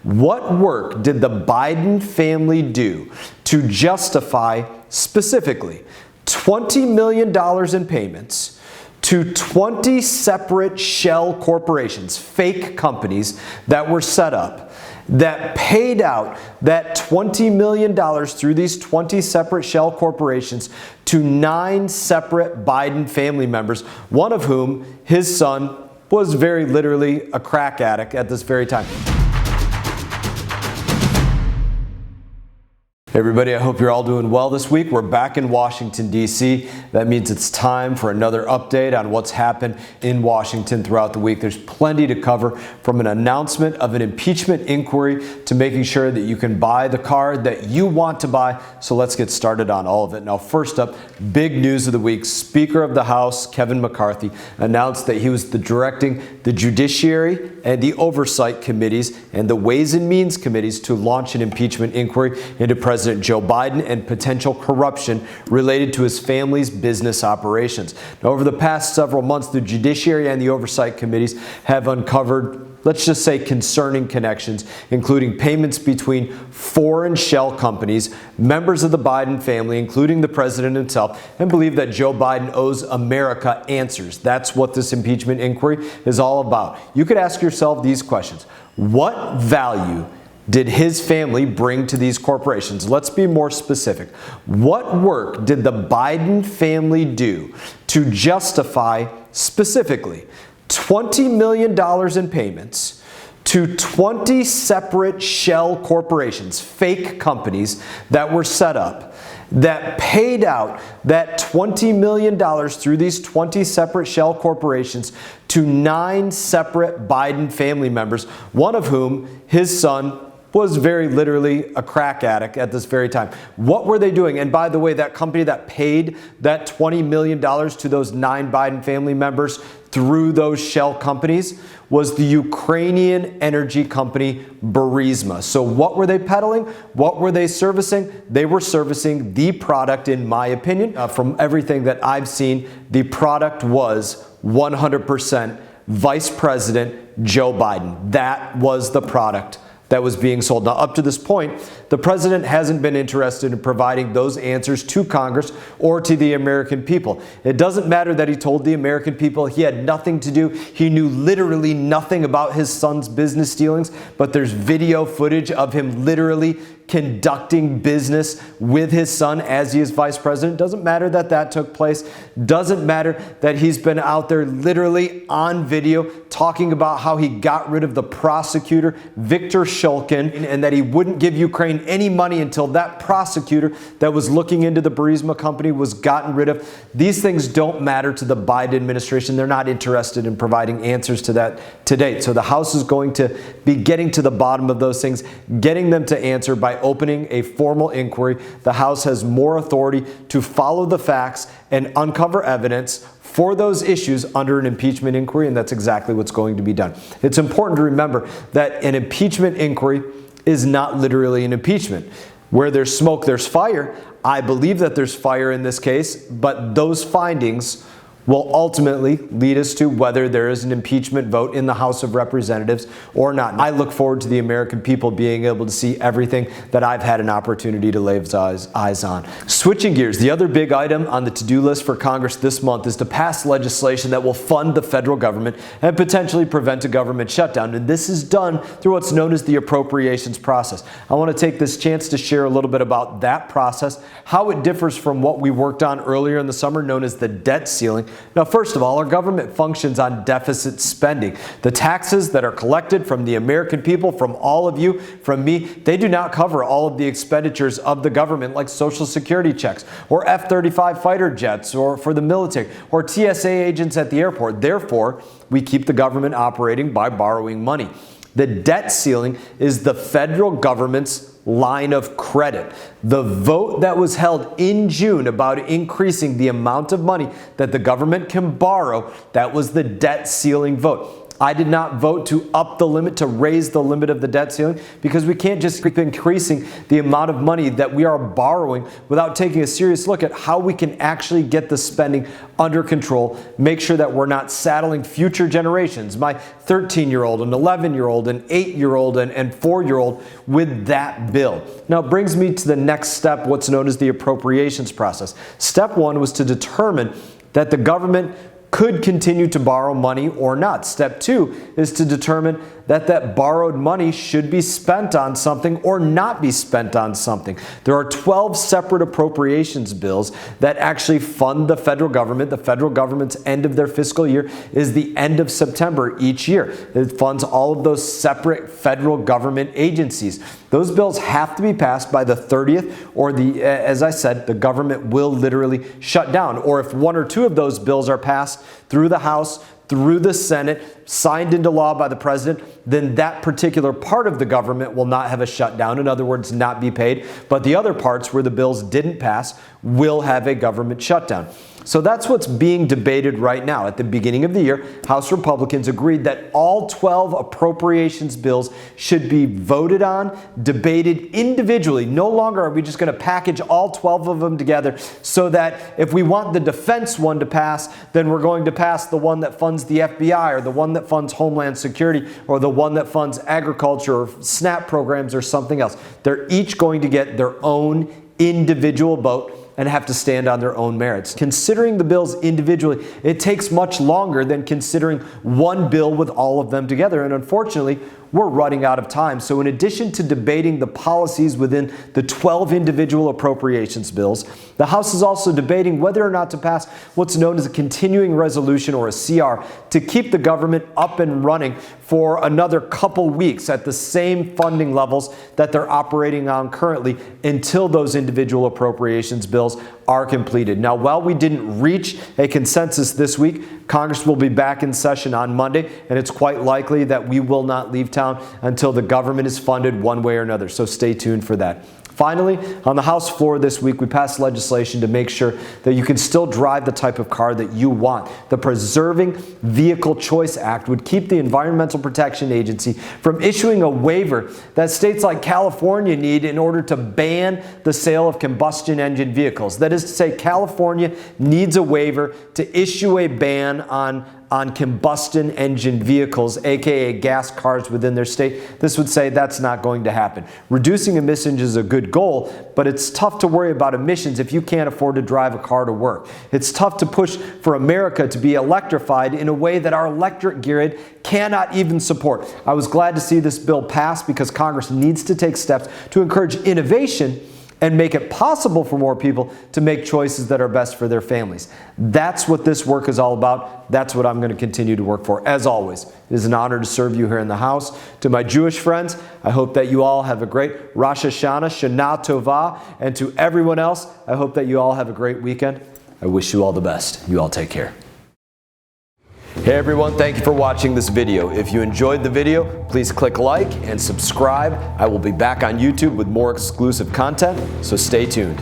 What work did the Biden family do to justify specifically $20 million in payments to 20 separate shell corporations, fake companies that were set up, that paid out that $20 million through these 20 separate shell corporations to 9 separate Biden family members, one of whom, his son, was very literally a crack addict at this very time. Hey everybody, I hope you're all doing well this week. We're back in Washington, D.C. That means it's time for another update on what's happened in Washington throughout the week. There's plenty to cover, from an announcement of an impeachment inquiry to making sure that you can buy the car that you want to buy. So let's get started on all of it. Now, first up, big news of the week. Speaker of the House, Kevin McCarthy, announced that he was directing the Judiciary and the Oversight Committees and the Ways and Means Committees to launch an impeachment inquiry into President Joe Biden and potential corruption related to his family's business operations. Now, over the past several months, the Judiciary and the Oversight Committees have uncovered, let's just say, concerning connections, including payments between foreign shell companies, members of the Biden family, including the president himself, and believe that Joe Biden owes America answers. That's what this impeachment inquiry is all about. You could ask yourself these questions. What value did his family bring to these corporations? Let's be more specific. What work did the Biden family do to justify specifically $20 million in payments to 20 separate shell corporations, fake companies that were set up, that paid out that $20 million through these 20 separate shell corporations to 9 separate Biden family members, one of whom, his son, was very literally a crack addict at this very time. What were they doing? And by the way, that company that paid that $20 million to those 9 Biden family members through those shell companies was the Ukrainian energy company Burisma. So what were they peddling? What were they servicing? They were servicing the product, in my opinion. From everything that I've seen, the product was 100% Vice President Joe Biden. That was the product that was being sold. Now, up to this point, the president hasn't been interested in providing those answers to Congress or to the American people. It doesn't matter that he told the American people he had nothing to do. He knew literally nothing about his son's business dealings, but there's video footage of him literally conducting business with his son as he is vice president. Doesn't matter that that took place. Doesn't matter that he's been out there literally on video talking about how he got rid of the prosecutor, Victor Shulkin, and that he wouldn't give Ukraine any money until that prosecutor that was looking into the Burisma company was gotten rid of. These things don't matter to the Biden administration. They're not interested in providing answers to that to date. So the House is going to be getting to the bottom of those things, getting them to answer by opening a formal inquiry. The House has more authority to follow the facts and uncover evidence for those issues under an impeachment inquiry, and that's exactly what's going to be done. It's important to remember that an impeachment inquiry is not literally an impeachment. Where there's smoke, there's fire. I believe that there's fire in this case, but those findings will ultimately lead us to whether there is an impeachment vote in the House of Representatives or not. I look forward to the American people being able to see everything that I've had an opportunity to lay eyes on. Switching gears, the other big item on the to-do list for Congress this month is to pass legislation that will fund the federal government and potentially prevent a government shutdown. And this is done through what's known as the appropriations process. I want to take this chance to share a little bit about that process, how it differs from what we worked on earlier in the summer, known as the debt ceiling. Now, first of all, our government functions on deficit spending. The taxes that are collected from the American people, from all of you, from me, they do not cover all of the expenditures of the government, like Social Security checks or F-35 fighter jets or for the military or TSA agents at the airport. Therefore, we keep the government operating by borrowing money. The debt ceiling is the federal government's line of credit. The vote that was held in June about increasing the amount of money that the government can borrow, that was the debt ceiling vote. I did not vote to up the limit, to raise the limit of the debt ceiling, because we can't just keep increasing the amount of money that we are borrowing without taking a serious look at how we can actually get the spending under control, make sure that we're not saddling future generations, my 13-year-old, an 11-year-old, an 8-year-old, and 4-year-old with that bill. Now it brings me to the next step, what's known as the appropriations process. Step one was to determine that the government could continue to borrow money or not. Step two is to determine that that borrowed money should be spent on something or not be spent on something. There are 12 separate appropriations bills that actually fund the federal government. The federal government's end of their fiscal year is the end of September each year. It funds all of those separate federal government agencies. Those bills have to be passed by the 30th, or as I said, the government will literally shut down. Or if one or two of those bills are passed through the House, through the Senate, signed into law by the president, then that particular part of the government will not have a shutdown, in other words, not be paid. But the other parts where the bills didn't pass will have a government shutdown. So that's what's being debated right now. At the beginning of the year, House Republicans agreed that all 12 appropriations bills should be voted on, debated individually. No longer are we just going to package all 12 of them together so that if we want the defense one to pass, then we're going to pass the one that funds the FBI or the one that funds Homeland Security or the one that funds agriculture or SNAP programs or something else. They're each going to get their own individual vote and have to stand on their own merits. Considering the bills individually, it takes much longer than considering one bill with all of them together. And unfortunately, we're running out of time. So in addition to debating the policies within the 12 individual appropriations bills, the House is also debating whether or not to pass what's known as a continuing resolution, or a CR, to keep the government up and running for another couple weeks at the same funding levels that they're operating on currently until those individual appropriations bills are completed. Now, while we didn't reach a consensus this week, Congress will be back in session on Monday, and it's quite likely that we will not leave town until the government is funded one way or another. So stay tuned for that. Finally, on the House floor this week, we passed legislation to make sure that you can still drive the type of car that you want. The Preserving Vehicle Choice Act would keep the Environmental Protection Agency from issuing a waiver that states like California need in order to ban the sale of combustion engine vehicles. That is to say, California needs a waiver to issue a ban on combustion engine vehicles, aka gas cars within their state. This would say that's not going to happen. Reducing emissions is a good goal, but it's tough to worry about emissions if you can't afford to drive a car to work. It's tough to push for America to be electrified in a way that our electric grid cannot even support. I was glad to see this bill pass because Congress needs to take steps to encourage innovation and make it possible for more people to make choices that are best for their families. That's what this work is all about. That's what I'm going to continue to work for. As always, it is an honor to serve you here in the House. To my Jewish friends, I hope that you all have a great Rosh Hashanah, Shana Tova, and to everyone else, I hope that you all have a great weekend. I wish you all the best. You all take care. Hey everyone, thank you for watching this video. If you enjoyed the video, please click like and subscribe. I will be back on YouTube with more exclusive content, so stay tuned.